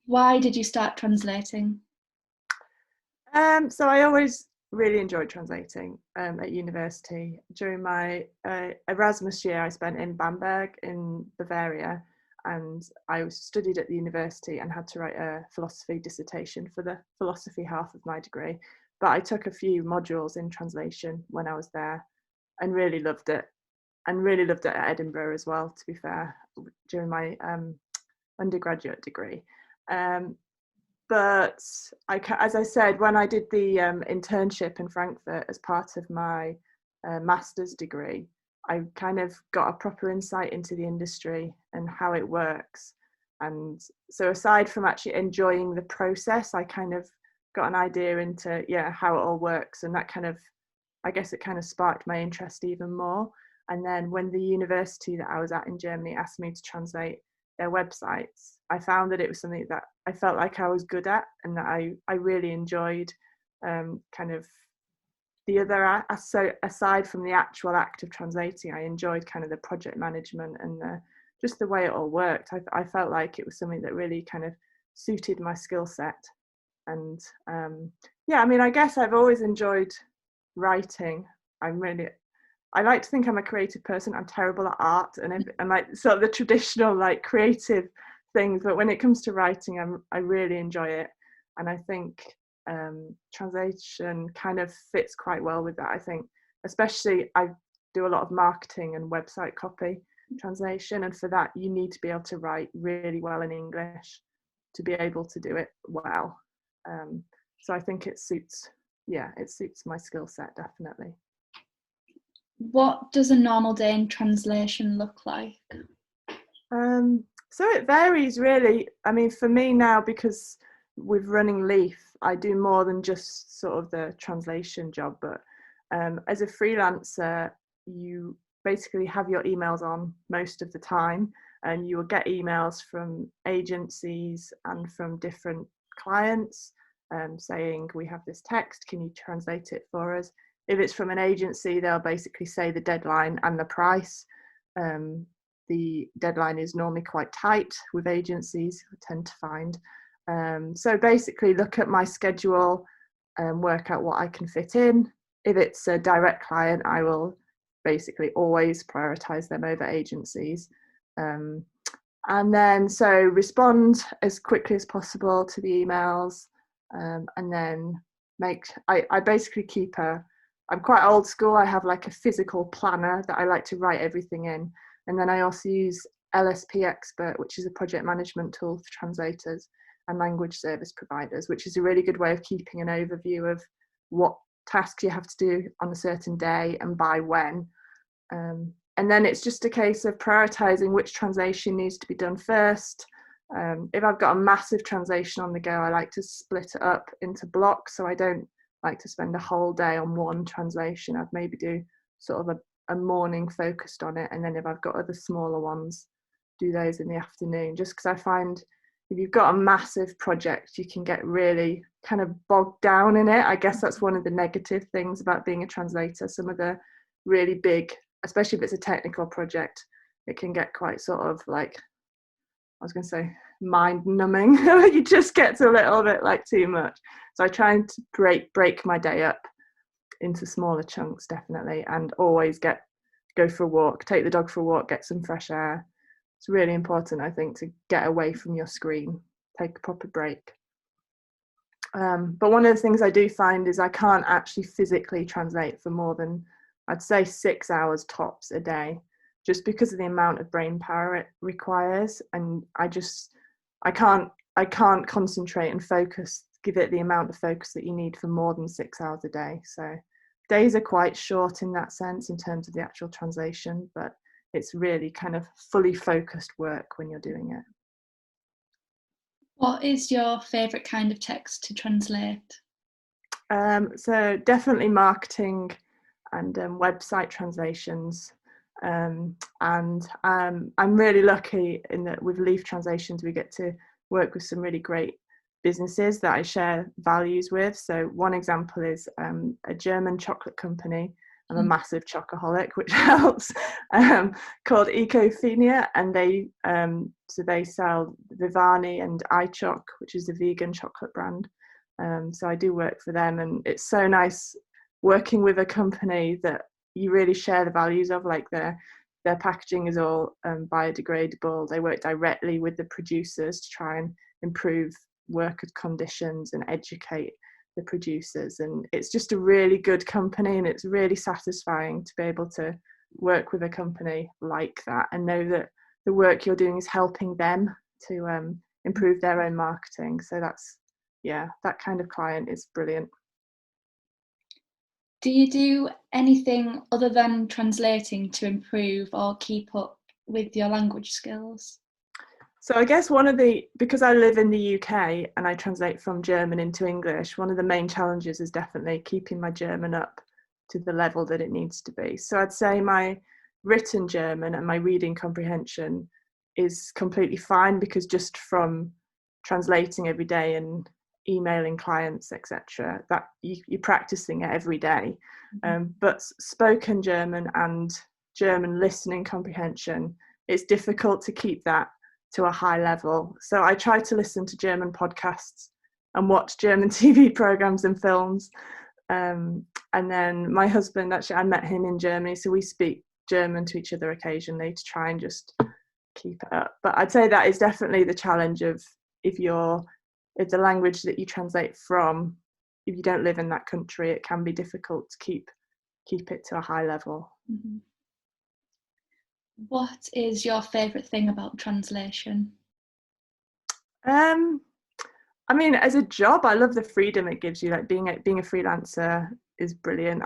Why did you start translating? So I always really enjoyed translating at university. During my Erasmus year, I spent in Bamberg in Bavaria, and I studied at the university and had to write a philosophy dissertation for the philosophy half of my degree. But I took a few modules in translation when I was there and really loved it. And really loved it at Edinburgh as well, to be fair, during my undergraduate degree. Um, but as I said, when I did the internship in Frankfurt as part of my master's degree, I kind of got a proper insight into the industry and how it works. And so aside from actually enjoying the process, I kind of got an idea into how it all works, and that kind of, I guess it kind of sparked my interest even more. And then when the university that I was at in Germany asked me to translate their websites, I found that it was something that I felt like I was good at, and that I really enjoyed. Kind of the other, so aside from the actual act of translating, I enjoyed kind of the project management and just the way it all worked. I felt like it was something that really kind of suited my skill set. And I mean, I guess I've always enjoyed writing. I like to think I'm a creative person. I'm terrible at art and like sort of the traditional like creative things, but when it comes to writing, I really enjoy it, and I think translation kind of fits quite well with that. I think, especially, I do a lot of marketing and website copy translation, and for that you need to be able to write really well in English to be able to do it well. So I think it suits my skill set, definitely. What does a normal day in translation look like? So it varies really. I mean, for me now, because with running Leaf, I do more than just sort of the translation job. But as a freelancer, you basically have your emails on most of the time, and you will get emails from agencies and from different clients saying, we have this text, can you translate it for us? If it's from an agency, they'll basically say the deadline and the price. The deadline is normally quite tight with agencies, I tend to find. So basically look at my schedule and work out what I can fit in. If it's a direct client, I will basically always prioritize them over agencies. And then so respond as quickly as possible to the emails, and then I basically I'm quite old school. I have like a physical planner that I like to write everything in. And then I also use LSP Expert, which is a project management tool for translators and language service providers, which is a really good way of keeping an overview of what tasks you have to do on a certain day and by when. And then it's just a case of prioritizing which translation needs to be done first. If I've got a massive translation on the go, I like to split it up into blocks, so I don't like to spend a whole day on one translation. I'd maybe do sort of a morning focused on it, and then if I've got other smaller ones, do those in the afternoon, just because I find if you've got a massive project, you can get really kind of bogged down in it. I guess that's one of the negative things about being a translator. Some of the really big, especially if it's a technical project, it can get quite sort of like, I was going to say mind numbing. You just get a little bit like too much. So I try to break my day up into smaller chunks, definitely, and always go for a walk, take the dog for a walk, get some fresh air. It's really important, I think, to get away from your screen, take a proper break. But one of the things I do find is I can't actually physically translate for more than, I'd say, 6 hours tops a day, just because of the amount of brain power it requires. And I can't concentrate and focus, give it the amount of focus that you need for more than 6 hours a day. So days are quite short in that sense in terms of the actual translation, but it's really kind of fully focused work when you're doing it. What is your favourite kind of text to translate? So definitely marketing and website translations. And I'm really lucky in that with Leaf Translations, we get to work with some really great businesses that I share values with. So one example is a German chocolate company I'm a massive chocoholic, which helps, called Ecophenia, and they sell Vivani and iChoc, which is a vegan chocolate brand. So I do work for them, and it's so nice working with a company that you really share the values of. Like their packaging is all biodegradable. They work directly with the producers to try and improve worker conditions and educate the producers, and it's just a really good company, and it's really satisfying to be able to work with a company like that and know that the work you're doing is helping them to improve their own marketing. So that's, yeah, that kind of client is brilliant. Do you do anything other than translating to improve or keep up with your language skills? So I guess because I live in the UK and I translate from German into English, one of the main challenges is definitely keeping my German up to the level that it needs to be. So I'd say my written German and my reading comprehension is completely fine, because just from translating every day and emailing clients, etc., that you're practicing it every day. But spoken German and German listening comprehension, it's difficult to keep that to a high level. So I try to listen to German podcasts and watch German TV programs and films. And then my husband, actually, I met him in Germany, so we speak German to each other occasionally to try and just keep it up. But I'd say that is definitely the challenge of if the language that you translate from, if you don't live in that country, it can be difficult to keep it to a high level. Mm-hmm. What is your favourite thing about translation? I mean, as a job, I love the freedom it gives you. Like being a freelancer is brilliant.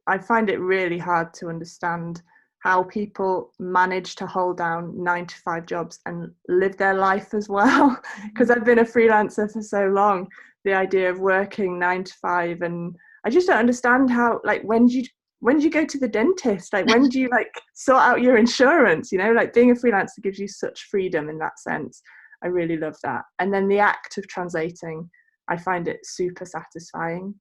I find it really hard to understand how people manage to hold down 9-to-5 jobs and live their life as well. Because I've been a freelancer for so long, the idea of working 9-to-5, and I just don't understand how, like, when do you go to the dentist? Like, when do you like sort out your insurance? You know, like being a freelancer gives you such freedom in that sense. I really love that. And then the act of translating, I find it super satisfying.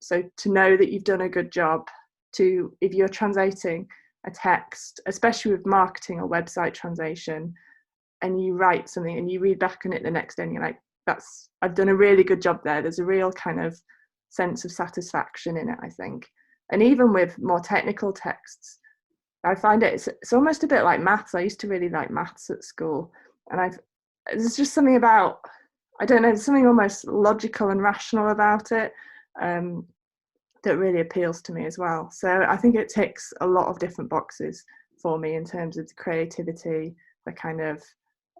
So to know that you've done a good job, if you're translating a text, especially with marketing or website translation, and you write something and you read back on it the next day and you're like, I've done a really good job there. There's a real kind of sense of satisfaction in it, I think. And even with more technical texts, I find it's almost a bit like maths. I used to really like maths at school, and there's just something about, I don't know, there's something almost logical and rational about it that really appeals to me as well. So I think it ticks a lot of different boxes for me in terms of the creativity, the kind of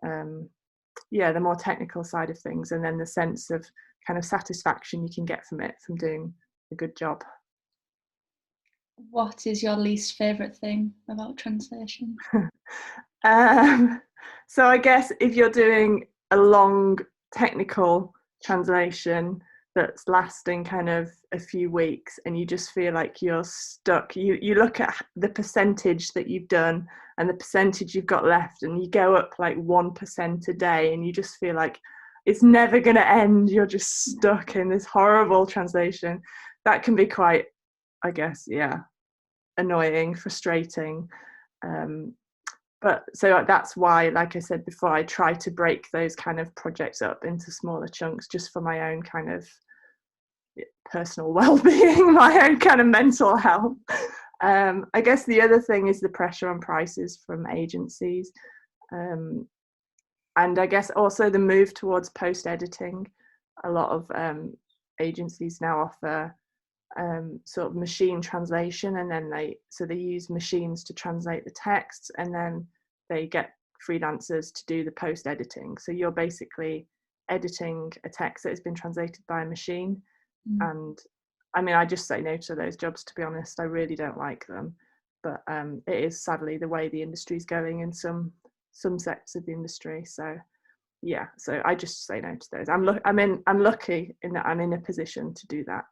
the more technical side of things, and then the sense of kind of satisfaction you can get from it, from doing a good job. What is your least favourite thing about translation? So I guess if you're doing a long technical translation that's lasting kind of a few weeks and you just feel like you're stuck, you look at the percentage that you've done and the percentage you've got left, and you go up like 1% a day, and you just feel like it's never going to end. You're just stuck in this horrible translation. That can be quite, I guess, annoying, frustrating. But so that's why, like I said before, I try to break those kind of projects up into smaller chunks, just for my own kind of personal well-being, my own kind of mental health. I guess the other thing is the pressure on prices from agencies. And I guess also the move towards post-editing. A lot of agencies now offer sort of machine translation, and then they use machines to translate the texts, and then they get freelancers to do the post editing. So you're basically editing a text that has been translated by a machine. And I mean, I just say no to those jobs, to be honest. I really don't like them, but it is sadly the way the industry is going in some sectors of the industry. So so I just say no to those. I'm lucky in that I'm in a position to do that.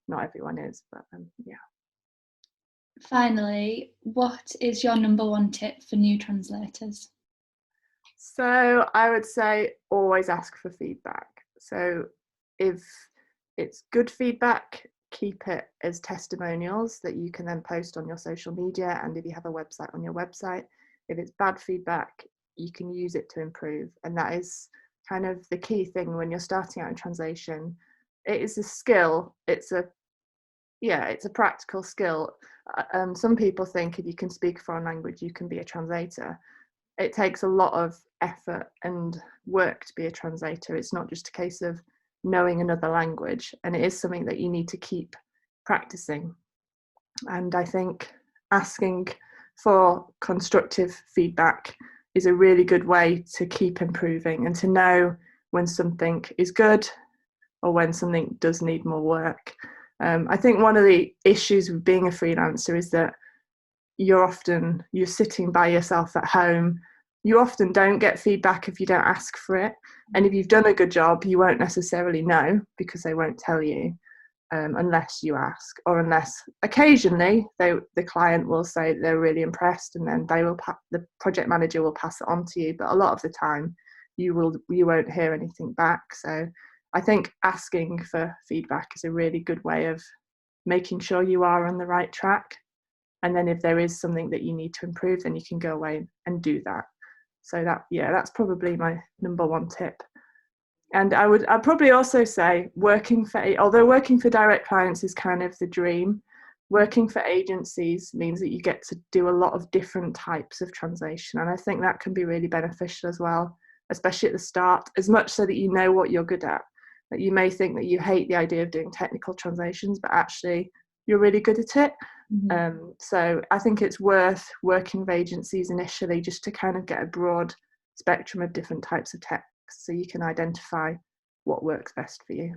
Not everyone is, but Finally, what is your number one tip for new translators? So I would say always ask for feedback. So if it's good feedback, keep it as testimonials that you can then post on your social media, and if you have a website, on your website. If it's bad feedback, you can use it to improve, and that is kind of the key thing when you're starting out in translation. It is a skill. It's a practical skill. Some people think if you can speak a foreign language, you can be a translator. It takes a lot of effort and work to be a translator. It's not just a case of knowing another language, and it is something that you need to keep practicing. And I think asking for constructive feedback is a really good way to keep improving and to know when something is good or when something does need more work. I think one of the issues with being a freelancer is that you're sitting by yourself at home. You often don't get feedback if you don't ask for it. And if you've done a good job, you won't necessarily know because they won't tell you unless you ask, or unless occasionally the client will say they're really impressed, and then the project manager will pass it on to you. But a lot of the time you won't hear anything back. So I think asking for feedback is a really good way of making sure you are on the right track. And then if there is something that you need to improve, then you can go away and do that. So that's probably my number one tip. And I'd probably also say although working for direct clients is kind of the dream, working for agencies means that you get to do a lot of different types of translation. And I think that can be really beneficial as well, especially at the start, as much so that you know what you're good at. That you may think that you hate the idea of doing technical translations, but actually you're really good at it. Mm-hmm. So I think it's worth working with agencies initially just to kind of get a broad spectrum of different types of text so you can identify what works best for you.